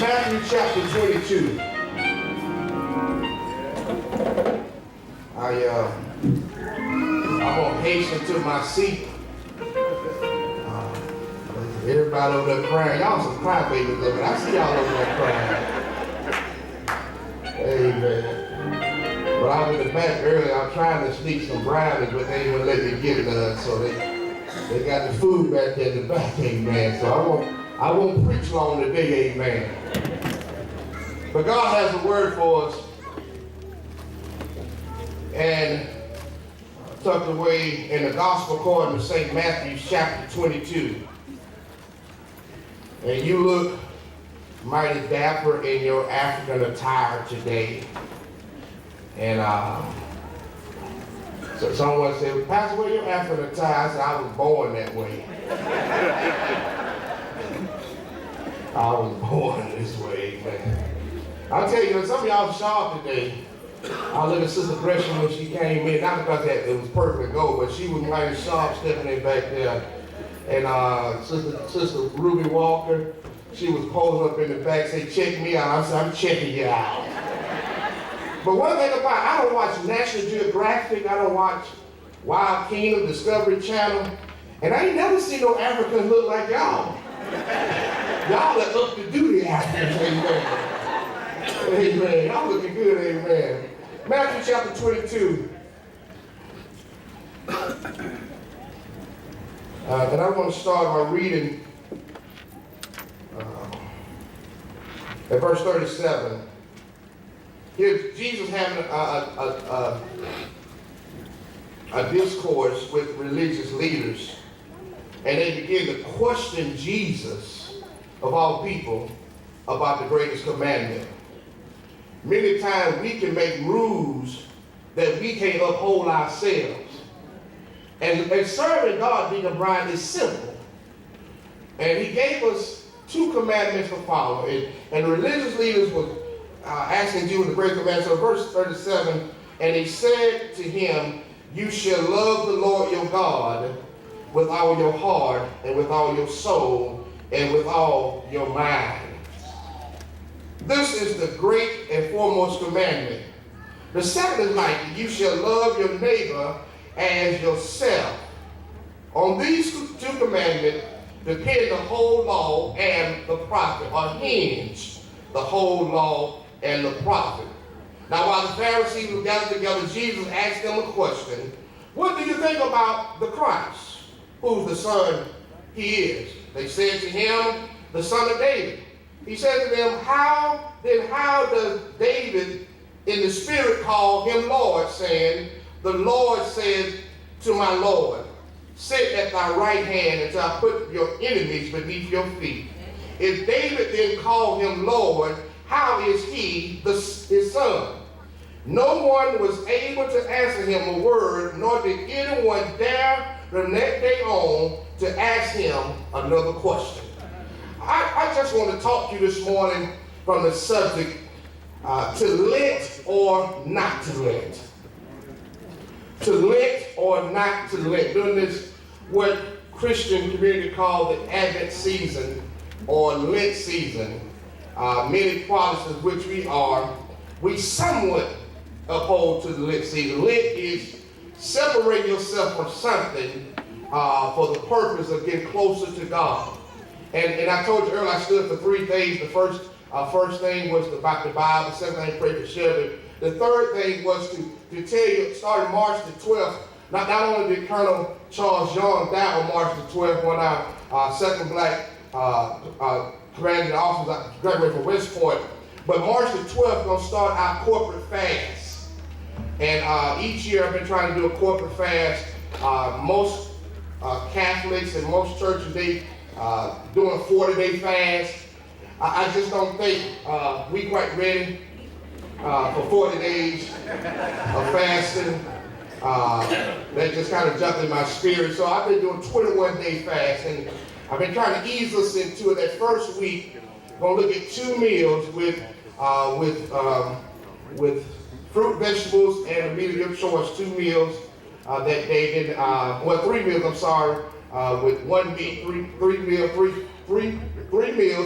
Matthew chapter 22. I'm going to hasten to my seat. Everybody over there crying. Y'all some crybabies over there. I see y'all over there crying. Amen. But I was in the back earlier. I was trying to sneak some brownies, but they wouldn't let me get none. So they got the food back there in the back, amen. So I won't preach long today, amen. But God has a word for us. And tucked away in the gospel according to St. Matthew chapter 22. And you look mighty dapper in your African attire today. And so someone said, Pastor, where your African attire? I said, I was born that way. I was born this way, man. I'll tell you, some of y'all sharp today. I look at Sister Gresham when she came in, not because it was perfect gold, but she was mighty sharp stepping in back there. And Sister Ruby Walker, she was posing up in the back, say, check me out. I said, I'm checking you out. But one thing about it, I don't watch National Geographic, I don't watch Wild Kingdom, Discovery Channel, and I ain't never seen no Africans look like y'all. Y'all are up to duty Africans, amen. Amen. Y'all looking good, amen. Matthew chapter 22. And I'm going to start by reading at verse 37. Here's Jesus having a discourse with religious leaders, and they begin to question Jesus, of all people, about the greatest commandment. Many times we can make rules that we can't uphold ourselves. And serving God, being a bride, is simple. And he gave us two commandments to follow. And the religious leaders were asking Jesus the great commandment. So verse 37, and he said to him, you shall love the Lord your God with all your heart and with all your soul and with all your mind. This is the great and foremost commandment. The second is like, you shall love your neighbor as yourself. On these two commandments depend the whole law and the prophet, or hinge the whole law and the prophet. Now while the Pharisees were gathered together, Jesus asked them a question. What do you think about the Christ? Who's the son he is? They said to him, the son of David. He said to them, how does David in the spirit call him Lord, saying, the Lord said to my Lord, sit at thy right hand until I put your enemies beneath your feet. If David then called him Lord, how is he his son? No one was able to answer him a word, nor did anyone dare from that day on to ask him another question. I just want to talk to you this morning from the subject, to Lent or not to Lent. To Lent or not to Lent. During this, what Christian community call the Advent season or Lent season, many Protestants, which we are, we somewhat uphold to the Lent season. Lent is separating yourself from something for the purpose of getting closer to God. And I told you earlier, I stood for 3 days. The first thing was about the Bible. The second thing, pray for shelter. The third thing was to tell you, starting March the 12th, not only did Colonel Charles Young die on March the 12th, one of our second black commanding officers graduated from West Point, but March the 12th going to start our corporate fast. And each year I've been trying to do a corporate fast. Most Catholics and most churches, they doing a 40-day fast. I just don't think we quite ready for 40 days of fasting. That just kind of jumped in my spirit. So I've been doing 21-day fast, and I've been trying to ease us into it. That first week, we're gonna look at 2 meals with fruit, vegetables, and a meal of your choice. 2 meals that day. Then 3 meals. I'm sorry. With 1 meat, 3 meals,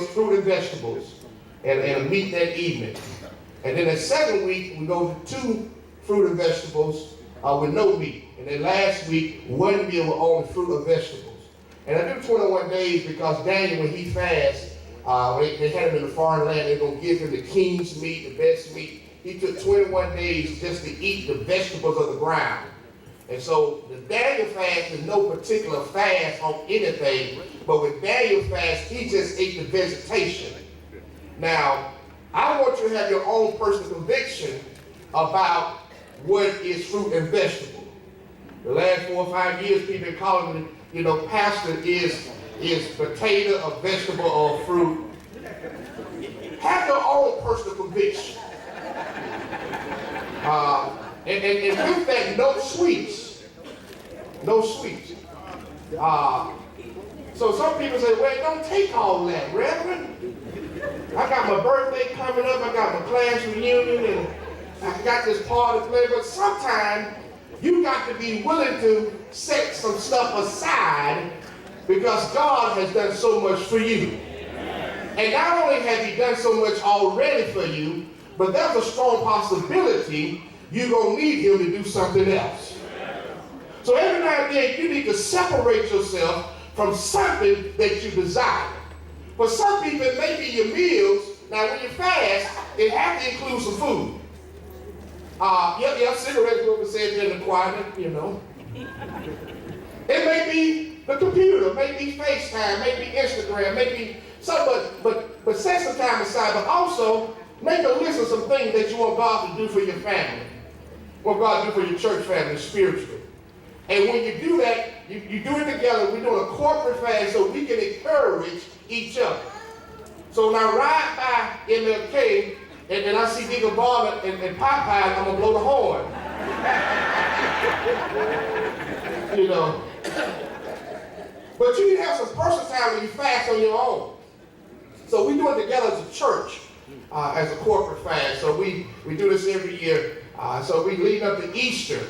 fruit and vegetables. and a meat that evening. And then the second week, we go to 2 fruit and vegetables with no meat. And then last week, 1 meal with only fruit and vegetables. And I do 21 days because Daniel, when he fasts, they had him in a foreign land, they're going to give him the king's meat, the best meat. He took 21 days just to eat the vegetables of the ground. And so the Daniel fast is no particular fast on anything, but with Daniel fast, he just ate the vegetation. Now, I want you to have your own personal conviction about what is fruit and vegetable. The last 4 or 5 years, people been calling it, pastor is potato, a vegetable, or a fruit. Have your own personal conviction. And with that, no sweets. No sweets. So some people say, well, don't take all that, Reverend. I got my birthday coming up, I got my class reunion, and I got this party to play, but sometimes you got to be willing to set some stuff aside because God has done so much for you. And not only has he done so much already for you, but there's a strong possibility you're going to need him to do something else. So every now and then you need to separate yourself from something that you desire. For some people, it may be your meals. Now, when you fast, it has to include some food. Cigarettes, what we said in the choir, It may be the computer, maybe FaceTime, maybe Instagram, maybe something, but set some time aside, but also make a list of some things that you want God to do for your family, what God to do for your church family spiritually. And when you do that, you do it together. We're doing a corporate fast so we can encourage each other. So when I ride by MLK and I see Deacon Barber and Popeye, I'm going to blow the horn. But you need to have some personal time when you fast on your own. So we do it together as a church, as a corporate fast. So we do this every year. So we lead up to Easter.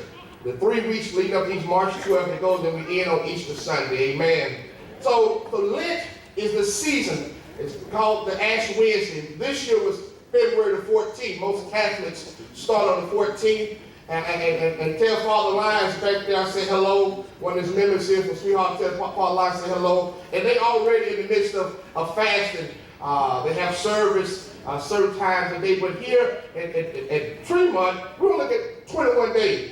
The 3 weeks leading up to Easter, March 12th, it goes, and we end on Easter Sunday. Amen. So Lent is the season. It's called the Ash Wednesday. This year was February the 14th. Most Catholics start on the 14th. And tell Father Lyons back there, I say hello. One of his members here from Sweetheart, tell Father Lyons, say hello. And they already in the midst of fasting. They have service certain times a day. But here at Tremont, we're going to look at 21 days.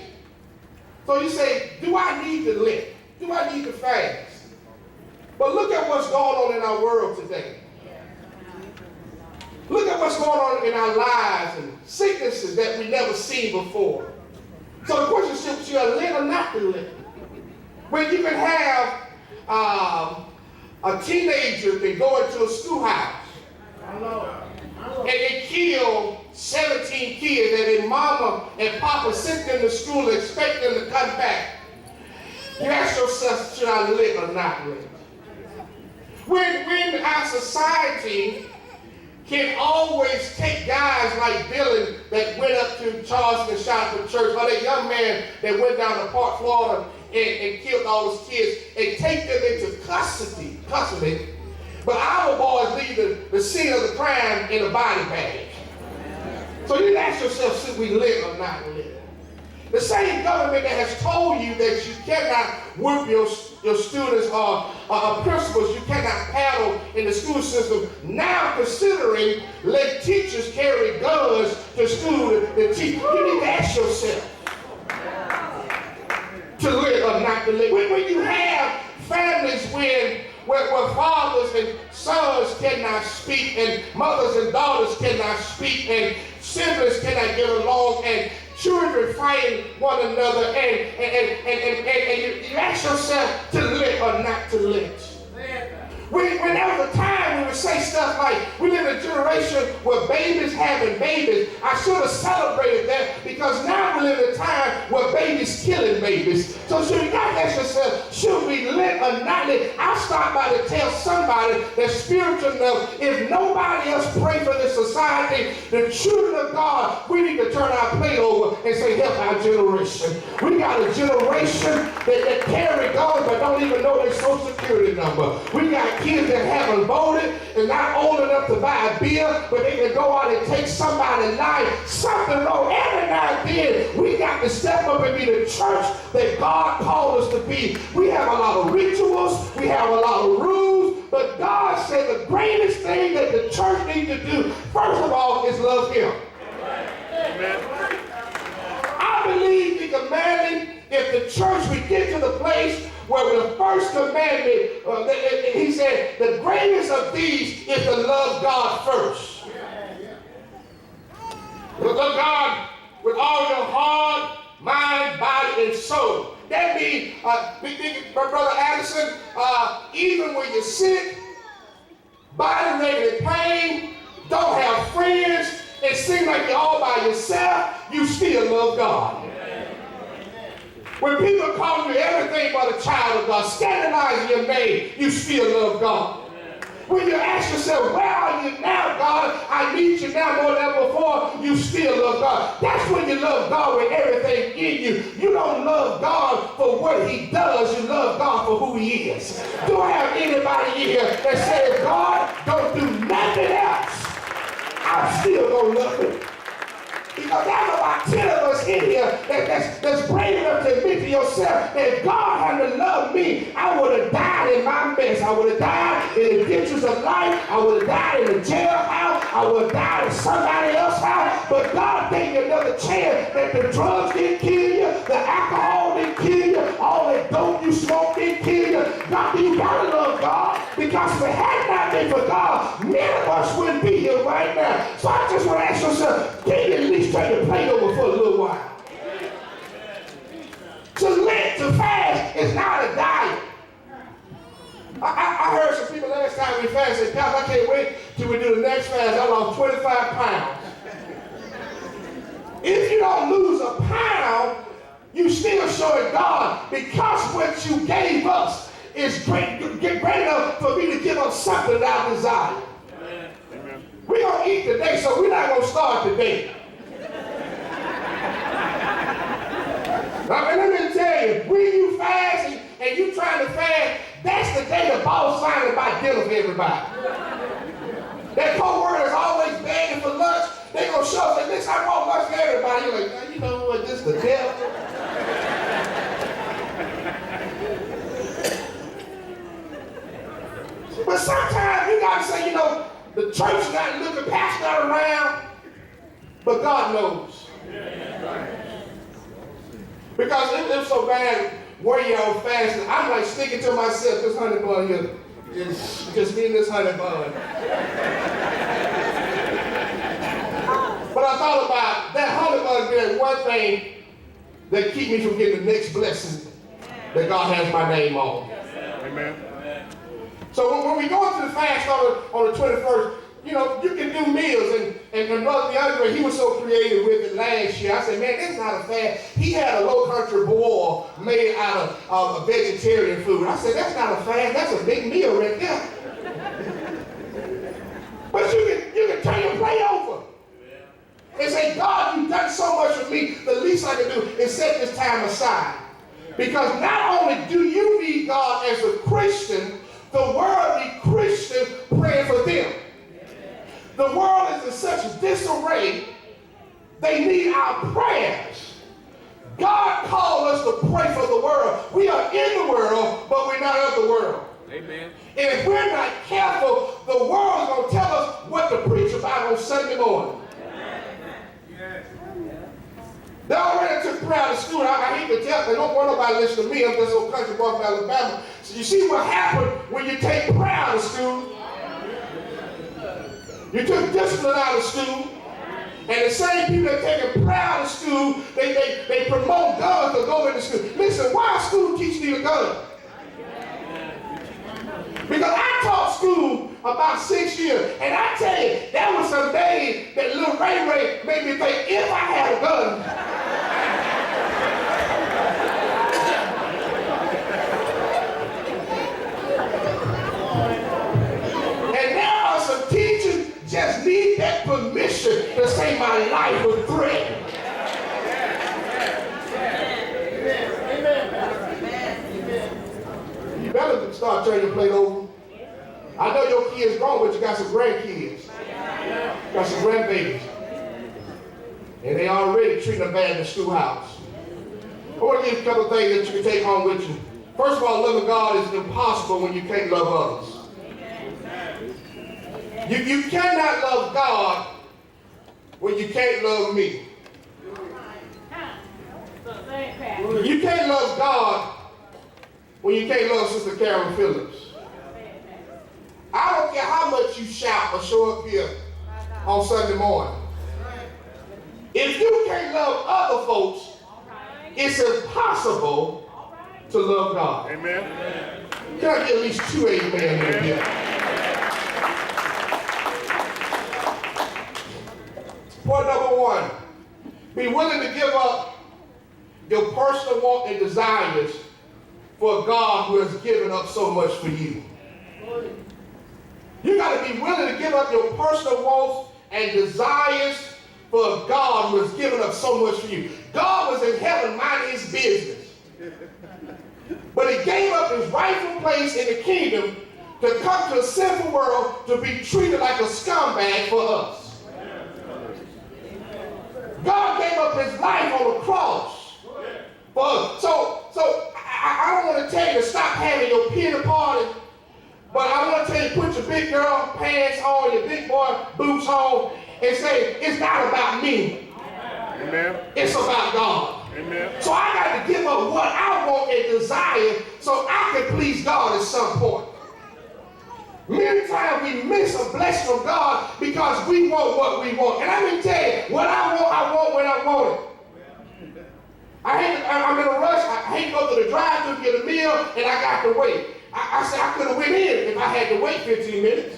So you say, do I need to Lent? Do I need to fast? But look at what's going on in our world today. Look at what's going on in our lives and sicknesses that we never seen before. So the question is, should I Lent or not to Lent? When you can have a teenager that go into a schoolhouse and they kill 17 kids and their mama and papa sent them to school and expect them to come back. You ask yourself, should I Lent or not Lent? When our society can always take guys like Billy that went up to Charleston and shot up the church, or that young man that went down to Park, Florida and killed all those kids, and take them into custody. But our boys leave the scene of the crime in a body bag. So you ask yourself, should we Lent or not Lent? The same government that has told you that you cannot whip your students or principals, you cannot paddle in the school system, now considering let teachers carry guns to school to teach. You need to ask yourself to Lent or not to Lent. When you have families where fathers and sons cannot speak, and mothers and daughters cannot speak, and siblings cannot get along, and children fighting one another, and you ask yourself to Lent or not to Lent. When there was a time we would say stuff like, we live in a generation where babies having babies. I should have celebrated that, because now we live in a time where babies killing babies. So should you not ask yourself, should we Lent or not Lent? I start by to tell somebody that's spiritual enough, if nobody else pray for this society, society, the children of God, we need to turn our plate over and say, help our generation. We got a generation that carry guns but don't even know their social security number. We got kids that haven't voted and not old enough to buy a beer, but they can go out and take somebody's life. Something wrong. Every now and then, we got to step up and be the church that God called us to be. We have a lot of rituals. We have a lot of rules. But God said the greatest thing that the church needs to do, first of all, is love Him. Amen. I believe the commandment, if the church would get to the place where the first commandment, he said, the greatest of these is to love God first. Love God with all your heart, mind, body, and soul. That means, Brother Addison, even when you're sick, body racking in pain, don't have friends, it seems like you're all by yourself, you still love God. When people call you everything but a child of God, scandalizing your name, you still love God. When you ask yourself, where are you now, God? I need you now more than ever before. You still love God. That's when you love God with everything in you. You don't love God for what He does. You love God for who He is. Do I have anybody here that says, God, don't do nothing else? I'm still going to love Him. Because there's about 10 of us in here that's brave enough to admit to yourself that God hadn't loved me, I would have died in my mess. I would have died in the ditches of life. I would have died in the jailhouse. I would have died in somebody else's house. But God gave you another chance that the drugs didn't kill you, the alcohol didn't kill you, all that dope you smoke didn't kill you. God, you gotta love God. Because if it had not been for God, many of us wouldn't be here right now. So I just want to ask yourself, can you at least turn your plate over for a little while? To Lent, to fast, is not a diet. I heard some people last time we fasted, Pastor, I can't wait till we do the next fast. I lost 25 pounds. If you don't lose a pound, you still showing God, because what you gave us is great enough for me to give up something that I desire. Amen. We're going to eat today, so we're not going to start today. Now, let me tell you, when you fast and you trying to fast, that's the day the boss finally buy dinner for everybody. That co-worker is always begging for lunch. They going to show up and say, listen, I want lunch for everybody. You're like, now, you know what, this is the devil. But sometimes you got to say, you know, the church not looking, pastor not around, but God knows. Because it's so bad, where you're fasting, I'm like sticking to myself, this honey bun here, just me and this honey bun. But I thought about that honey bun being one thing that keep me from getting the next blessing that God has my name on. Amen. So when we go into the fast on the 21st, you know, you can do meals. And Brother DeAndre, he was so creative with it last year. I said, man, this is not a fast. He had a low country boil made out of vegetarian food. I said, that's not a fast. That's a big meal right there. But you can turn your plate over and say, God, you've done so much for me. The least I can do is set this time aside. Because not only do you need God as a Christian, the worldly Christian praying for them. The world is in such disarray, they need our prayers. God called us to pray for the world. We are in the world, but we're not of the world. Amen. And if we're not careful, the world is going to tell us what to preach about on Sunday morning. Yes. They already took prayer to school. I hate to tell, they don't want nobody to listen to me. I'm just a old country boy from Alabama. So you see what happened when you take prayer out of school? You took discipline out of school, and the same people that taking prayer out of school, they promote guns to go into school. Listen, why school teach you a gun? Because I taught school about 6 years, and I tell you, there was some days that little Ray made me think, if I had a gun, and there are some teachers just need need that permission to say my life was threatened. You better start turning your plate over. I know your kids grown, but you got some grandkids. Got some grandbabies. And they already treating them bad in the schoolhouse. I want to give you a couple of things that you can take home with you. First of all, loving God is impossible when you can't love others. You cannot love God when you can't love me. You can't love God when you can't love Sister Karen Phillips. I don't care how much you shout or show up here on Sunday morning. If you can't love other folks, it's impossible to love God. Amen. Can I get at least 2 amen in here? Point number 1, be willing to give up your personal want and desires for God who has given up so much for you. You got to be willing to give up your personal wants and desires for God who has given up so much for you. God was in heaven minding his business. But he gave up his rightful place in the kingdom to come to a sinful world to be treated like a scumbag for us. God gave up his life on the cross for us. So I don't want to tell you to stop having your pity party, but I want to tell you, put your big girl pants on, your big boy boots on, and say, it's not about me. Amen. It's about God. Amen. So I got to give up what I want and desire so I can please God at some point. Many times we miss a blessing from God because we want what we want. And let me tell you, what I want when I want it. I'm in a rush. I hate to go to the drive-thru, get a meal, and I got to wait. I said I could have went in if I had to wait 15 minutes.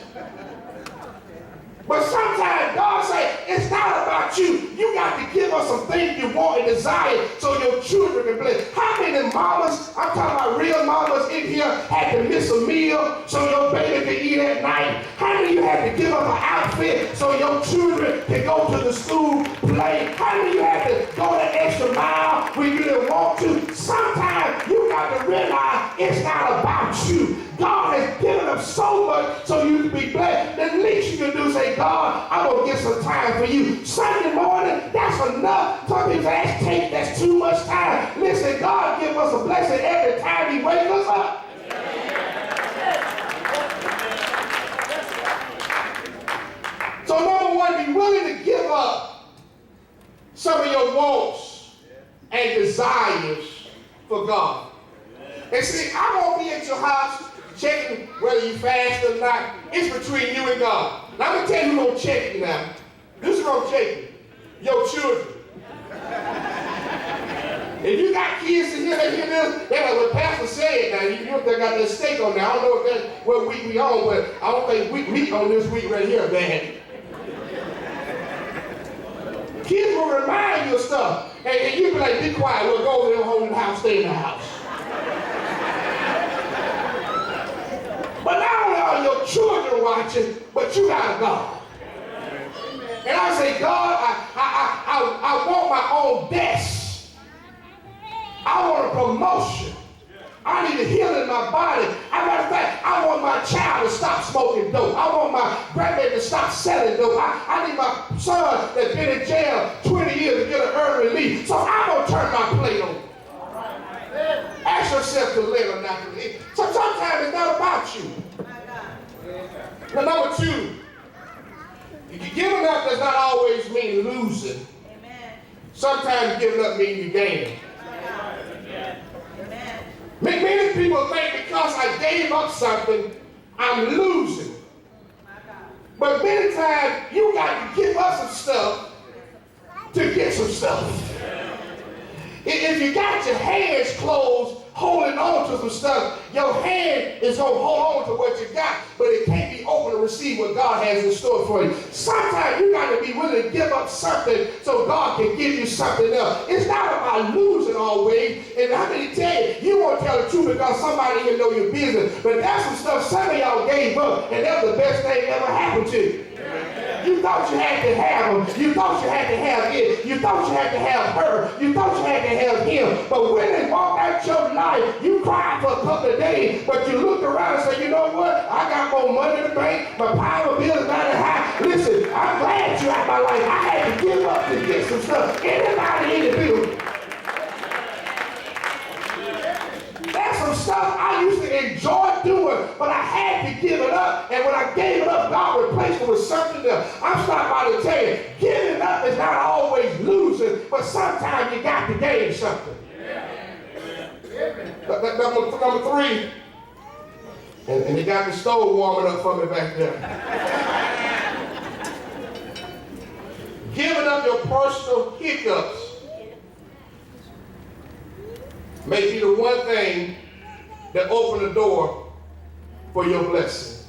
But sometimes God says, it's not about you. You got to give us some things you want and desire so your children can bless. How many mamas, I'm talking about real mamas in here, had to miss a meal so your baby can eat at night? How many of you had to give up an outfit so your children can go to the school play? How many of you had to go the extra mile when you didn't want to? Sometimes you got to realize it's not about you. God has given up so much so you can be blessed. The least you can do is say, God, I'm going to get some time for you. Sunday morning, that's enough. Some people say, that's too much time. Listen, God gives us a blessing every time he wakes us up. So number 1, be willing to give up some of your wants and desires for God. And see, I won't be at your house checking whether you fast or not. It's between you and God. Now, I'm going to tell you who's going to check you now. This is going to check you. Your children. If you got kids in here, they hear this, they're like, what Pastor said. Now, you know they got that steak on there. I don't know if that's what week we on, but I don't think we meat on this week right here, man. Kids will remind you of stuff. And you be like, be quiet. We'll go over there, home in the house, stay in the house. But not only are your children watching, but you got a God. And I say, God, I want my own best. I want a promotion. I need a healing in my body. As a matter of fact, I want my child to stop smoking dope. I want my grandbaby to stop selling dope. I need my son that's been in jail 20 years to get an early release. So I'm going to turn my plate on. Ask yourself to live or not to live. So sometimes it's not about you. Now, number 2, giving up does not always mean losing. Sometimes giving up means you gaining. Many people think because I gave up something, I'm losing. But many times you got to give up some stuff to get some stuff. If you got your hands closed, holding on to some stuff, your hand is going to hold on to what you got, but it can't be open to receive what God has in store for you. Sometimes you got to be willing to give up something so God can give you something else. It's not about losing always. And I'm going to tell you, you won't tell the truth because somebody didn't know your business. But that's some stuff some of y'all gave up, and that's the best thing ever happened to you. You thought you had to have them. You thought you had to have it. You thought you had to have her. You thought you had to have him. But when they walked out your life, you cried for a couple of days, but you looked around and said, you know what? I got more money in the bank. My power bill is not as high. Listen, I'm glad you're out of my life. I had to give up to get some stuff. Anybody in the building? That's some stuff I used to enjoy doing, but I had to give it up. And when I gave it up, God replaced it with something else. I'm stopping by to tell you, giving up is not always losing, but sometimes you got to gain something. Number three, and they got the stove warming up for me back there. Giving up your personal hiccups may be the one thing that open the door for your blessing.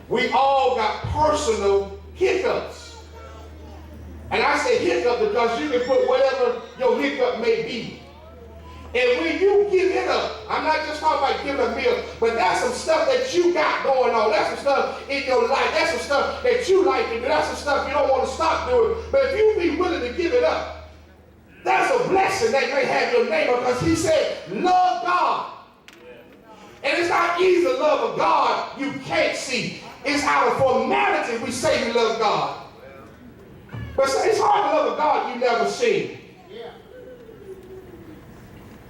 We all got personal hiccups. And I say hiccup because you can put whatever your hiccup may be. And when you give it up, I'm not just talking about giving a meal, but that's some stuff that you got going on. That's some stuff in your life. That's some stuff that you like to do. That's some stuff you don't want to stop doing. But if you be willing to give it up, that's a blessing that may have your name on, because he said, love God. And it's not easy to love a God you can't see. It's out of formality we say we love God. But it's hard to love a God you never seen.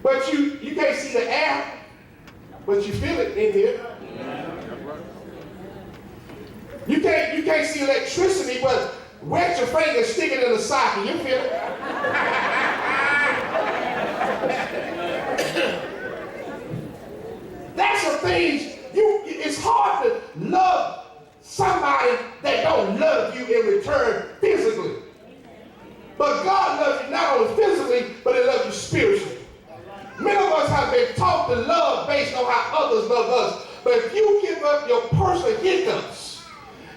But you can't see the air, but you feel it in here. You can't see electricity, but wet your finger, stick it in the socket, you feel it. That's the things it's hard to love somebody that don't love you in return physically. But God loves you not only physically, but he loves you spiritually. Many of us have been taught to love based on how others love us. But if you give up your personal hiccups,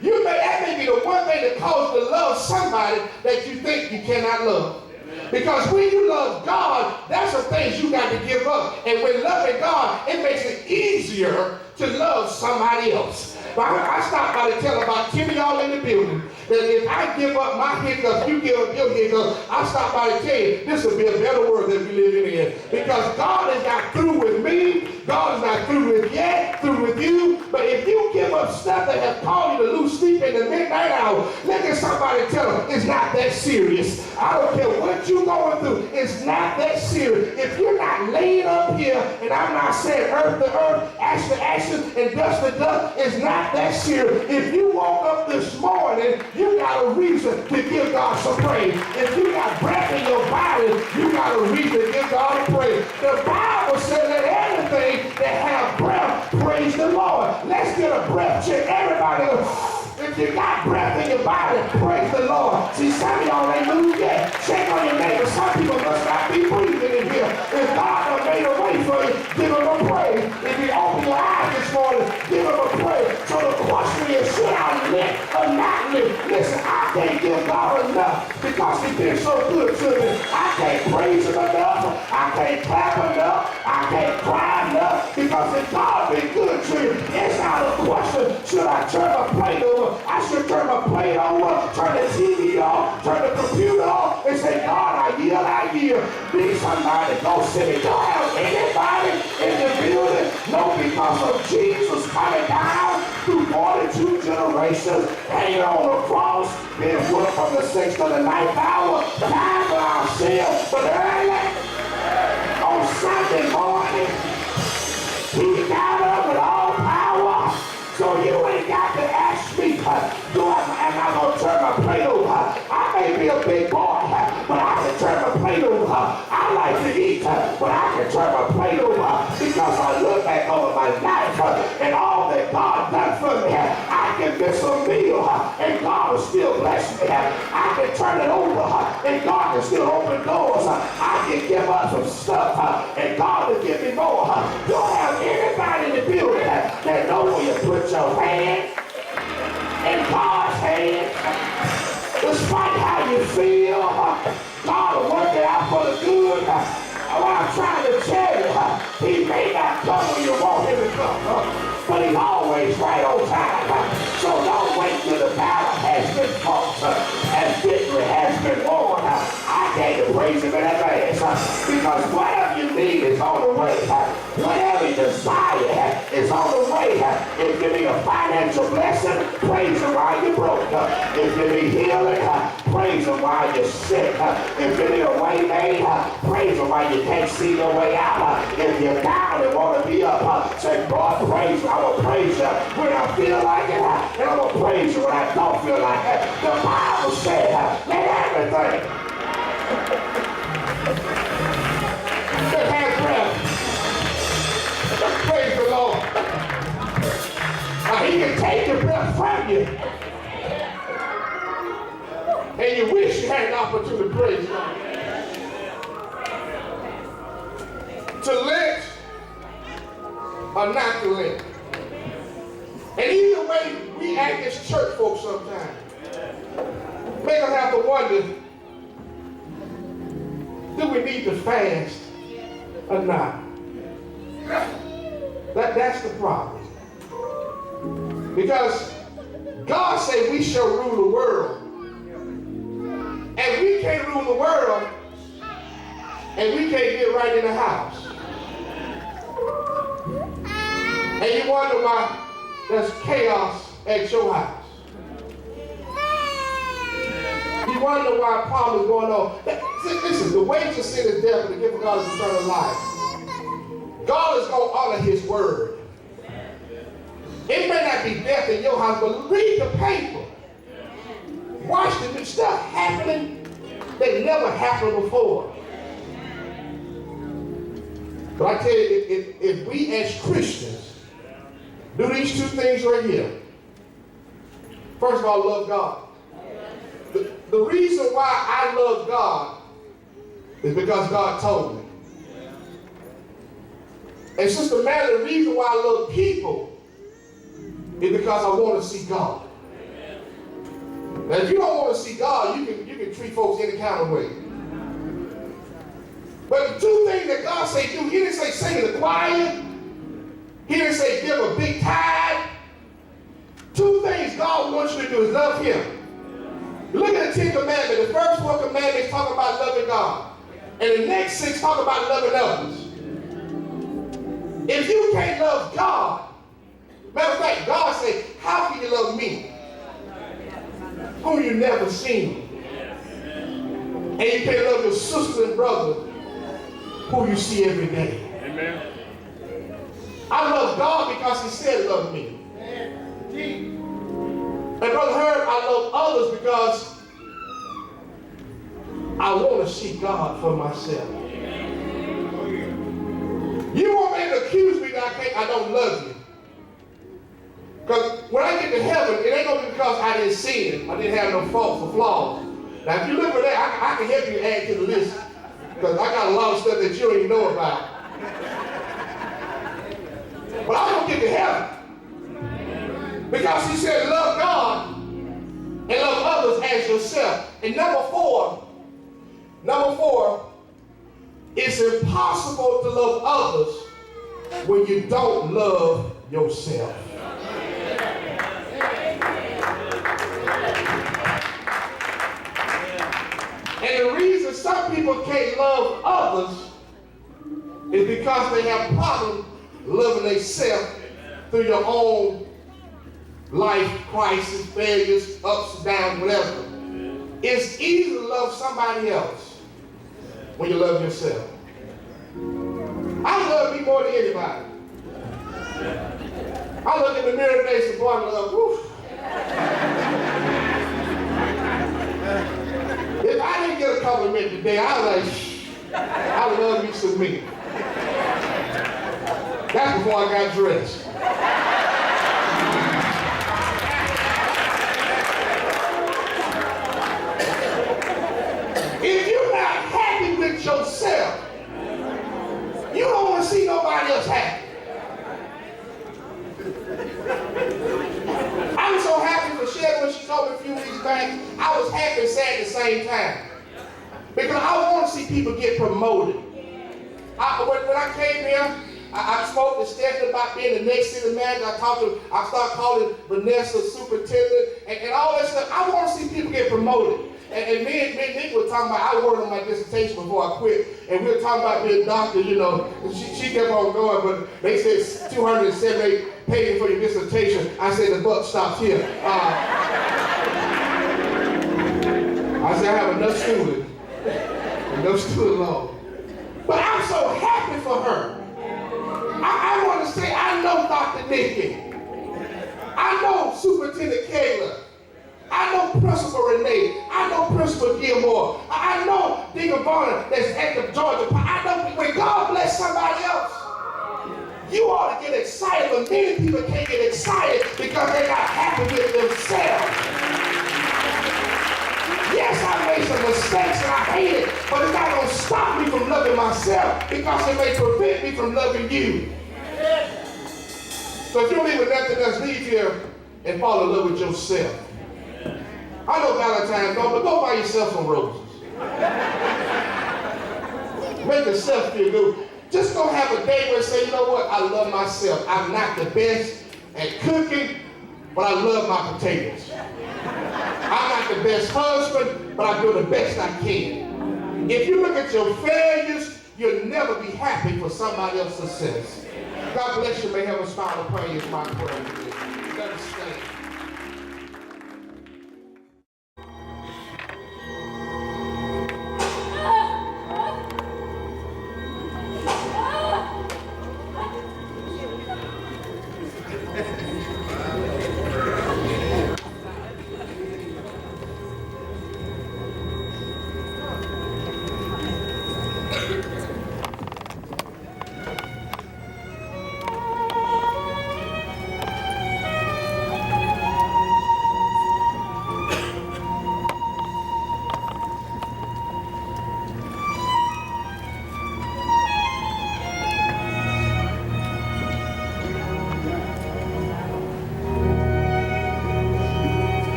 that may be the one thing that causes you to love somebody that you think you cannot love. Because when you love God, that's the things you got to give up. And when loving God, it makes it easier to love somebody else. But I stopped by to tell about 10 of y'all in the building that if I give up my hiccups, you give up your hiccups, I stopped by to tell you this will be a better world that we live in. Because God is not through with me. God is not through with you. But if you give up stuff that has caused you to lose sleep in the midnight hour, look at somebody and tell them it's not that serious. I don't care what you're going through. It's not that serious. If you're not laid up here, and I'm not saying earth to earth, ash to ashes, and dust to dust, it's not that serious. If you woke up this morning, you got a reason to give God some praise. If you got breath in your body, you got a reason to give God a praise. The Bible says that everything that have breath, praise the Lord. Let's get a breath check. Everybody, if you got breath in your body, praise the Lord. See, some of y'all ain't moved yet. Check on your neighbor. Some people must not be breathing in here. If God done made a way for you, give him a praise. If you open your eyes this morning, give him a praise. So the question is, should I live or not live? Listen, I can't give God enough because he's been so good to me. I can't praise him enough. I can't clap enough. I can't cry enough, because if God been good to you, it's not a question, should I turn my plate over? I should turn my plate over, turn the TV off, turn the computer off, and say, God, I yield. Need somebody to go sit it. Don't have anybody in the building. No, because of Jesus coming down through 42 generations, hanging on the cross, being put from the 6th to the 9th hour, time for our sin, but early on Sunday morning, he got up with all power. So you ain't got to ask me, am I going to turn my plate over? I may be a big boy, but I can turn my plate over. I like to eat, but I can turn my plate over, because I look back over my life and all that God done for me. I can miss a meal and God will still bless me. I can turn it over and God can still open doors. I can give up some stuff and God will give me more. Don't have anybody in the building that know where you put your hand in God's hand. Despite how you feel, God will work it out for the good. What I'm trying to tell you, he may not come when you want him to come, but he's always right on time. So don't wait till the battle has fought and victory has been won, I came to praise him in advance. Because whatever you need is on the way. Whatever you desire is on the way. If you need a financial blessing, praise him while you're broke. If you need healing, praise him while you're sick. If you need a way made, praise him while you can't see your way out. If you're down and want to be up, say, God, praise you. I will praise you when I feel like it, and I will praise you when I don't feel like it. The Bible said, let everything that has breath praise the Lord. Now, he can take your breath from you, and you wish you had an opportunity to praise God. To Lent or not to Lent. And either way, we act as church folks sometimes. Make us have to wonder, do we need to fast or not? That's the problem. Because God said we shall rule the world. And we can't rule the world, and we can't get right in the house. And you wonder why there's chaos at your house. You wonder why problems going on. Listen, the wages of sin is death, but the gift of God is eternal life. God is going to honor his word. It may not be death in your house, but read the paper. Watch the stuff happening that never happened before. But I tell you, if we as Christians do these two things right here, first of all, love God. The reason why I love God is because God told me. And Sister Mary, the reason why I love people is because I want to see God. Now, if you don't want to see God, you can treat folks any kind of way. But the two things that God say do, he didn't say sing in the choir. He didn't say give a big tithe. Two things God wants you to do is love him. Look at the 10 Commandments. The first 4 commandments talk about loving God. And the next 6 talk about loving others. If you can't love God, matter of fact, God said, how can you love me, who you never seen? And you can't love your sister and brother, who you see every day. Amen. I love God because he said love me. And Brother Herb, I love others because I want to see God for myself. You won't be able to accuse me that I don't love you. Because when I get to heaven, it ain't going to be because I didn't sin. I didn't have no faults or flaws. Now, if you look for that, I can help you add to the list. Because I got a lot of stuff that you don't even know about. But I'm going to get to heaven. Because he said, love God and love others as yourself. And number four, it's impossible to love others when you don't love yourself. And the reason some people can't love others is because they have problems loving themselves through your own life crisis, failures, ups and downs, whatever. It's easy to love somebody else when you love yourself. I love me more than anybody. I look in the mirror today and say, boy, I love, woof. If I didn't get a compliment today, I was like, I love you some me. That's before I got dressed. If you're not happy with yourself, you don't want to see nobody else happy. I was so happy for Shelly when she told me a few weeks back. I was happy and sad at the same time. Because I want to see people get promoted. When I came here, I spoke to Stephanie about being the next city manager. I started calling Vanessa superintendent and all that stuff. I want to see people get promoted. And me and Nick were talking about, I worked on my dissertation before I quit, and we were talking about being a doctor, you know. And she kept on going, but they said 278 pages for your dissertation. I said the buck stops here. I said I have enough student loan. But I'm so happy for her. I want to say I know Dr. Nikki. I know Superintendent Kayla. I know Principal Renee. I know Principal Gilmore. I know Deacon Bonner that's at the Georgia. I know when God bless somebody else, you ought to get excited, but many people can't get excited because they're not happy with themselves. Yes, I made some mistakes and I hate it, but it's not going to stop me from loving myself because it may prevent me from loving you. So if you don't leave with nothing else, leave here and fall in love with yourself. I know Valentine's don't, but go buy yourself some roses. Make yourself feel good. Just go have a day where you say, you know what, I love myself. I'm not the best at cooking, but I love my potatoes. I'm not the best husband, but I do the best I can. If you look at your failures, you'll never be happy for somebody else's success. God bless you. May have a smile upon you is my prayer today. Let us stand.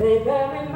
They bury